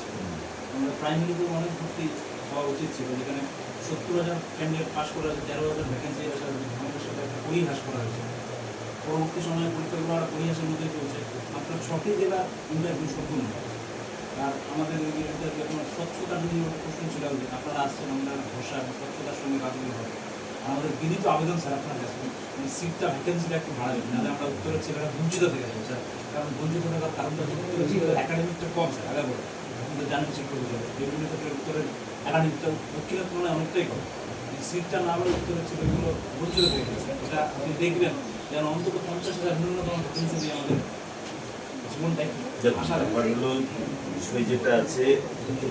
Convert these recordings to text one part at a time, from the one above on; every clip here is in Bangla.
আছে। আমাদের প্রাইমারিতে অনেক ভর্তি হওয়া উচিত ছিল, যেখানে 70,000 ক্যান্ডিডেট পাস করা আছে, 13,000 ভ্যাকেন্সি আছে, আমাদের সাথে একটা পরিহাস করা হয়েছে। পরবর্তী সময়ে পরীক্ষাগুলো আর পরিহাসের মধ্যে চলছে। মাত্র 6টি জেলা ইন্টারভিউ সম্পূর্ণ। আর আমাদের ইন্টারভিউ এখন স্বচ্ছতা নিয়ে প্রশ্ন ছিল, আপনারা আসছেন, আমরা ভরসা এবং স্বচ্ছতার সঙ্গে কাজগুলো হবে। আমাদের বিনীত আবেদন স্যার আপনার কাছে, সিটটা ভ্যাকেন্সিটা একটু বাড়াবেন, নাহলে আমরা উত্তরের ছেলেরা বঞ্চিত থেকে যাবো স্যার। কারণ বঞ্চিত থাকার কারণটা উত্তরের ছেলেদের একাডেমিকটা কম স্যার, আগে বলে কিন্তু জানেন শিক্ষক হিসেবে বিভিন্ন ক্ষেত্রে উত্তরের একাডেমিকটা দক্ষিণের তুলনায় অনেকটাই কম। সিটটা না বলে উত্তরের ছেলেগুলো বঞ্চিত থেকে গেছে। এটা আপনি দেখবেন যেন অন্তত 50,000 ন্যূনতম ভ্যাকেন্সি দিয়ে আমাদের জীবনটা বিষয় যেটা আছে,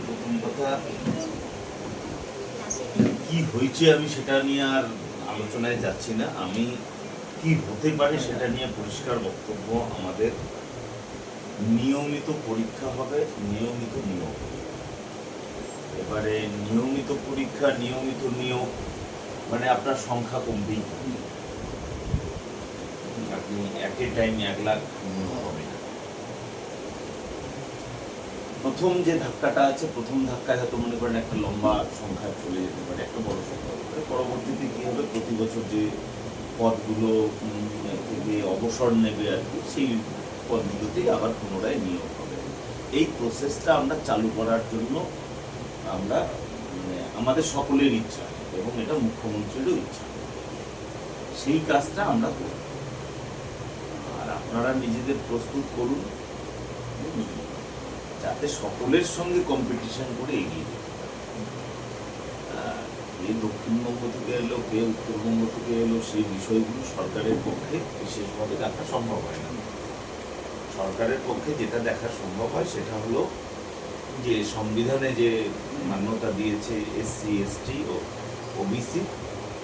প্রথম কথা কি হয়েছে আমি সেটা নিয়ে আর আলোচনায় যাচ্ছি না। আমি কি হতে পারে সেটা নিয়ে পরিষ্কার বক্তব্য। আমাদের নিয়মিত পরীক্ষা হবে, নিয়মিত নিয়োগ। এবারে নিয়মিত পরীক্ষা, নিয়মিত নিয়োগ মানে আপনার সংখ্যা কমবেই, আপনি একই টাইম 1 লাখ নিয়োগ হবে না। প্রথম যে ধাক্কাটা আছে, প্রথম ধাক্কায় হয়তো মনে করেন একটা লম্বা সংখ্যা চলে যেতে পারে, একটা বড় সংখ্যা হতে পারে। পরবর্তীতে কি হবে, প্রতি বছর যে পদগুলো থেকে অবসর নেবে আর কি, সেই পদগুলোতেই আবার পুনরায় নিয়োগ হবে। এই প্রসেসটা আমরা চালু করার জন্য আমরা আমাদের সকলের ইচ্ছা এবং এটা মুখ্যমন্ত্রীরও ইচ্ছা, সেই কাজটা আমরা করব। আর আপনারা নিজেদের প্রস্তুত করুন যাতে সকলের সঙ্গে কম্পিটিশন করে এগিয়ে যেতে পারে। কে দক্ষিণবঙ্গ থেকে এলো, কে উত্তরবঙ্গ থেকে এলো, সেই বিষয়গুলো সরকারের পক্ষে বিশেষভাবে দেখা সম্ভব হয় না। সরকারের পক্ষে যেটা দেখা সম্ভব হয় সেটা হলো যে সংবিধানে যে মান্যতা দিয়েছে এসসি, এসটি ও ওবিসি,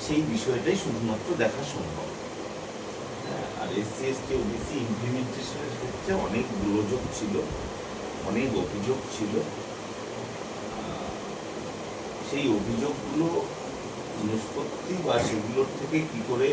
সেই বিষয়টাই শুধুমাত্র দেখা সম্ভব। আর এসসি, এসটি, ওবিসি ইমপ্লিমেন্টেশনের ক্ষেত্রে অনেক দুর্যোগ ছিল, অনেক অভিযোগ ছিল। সেই অভিযোগগুলো নিষ্পত্তি বা সেগুলোর থেকে কি করে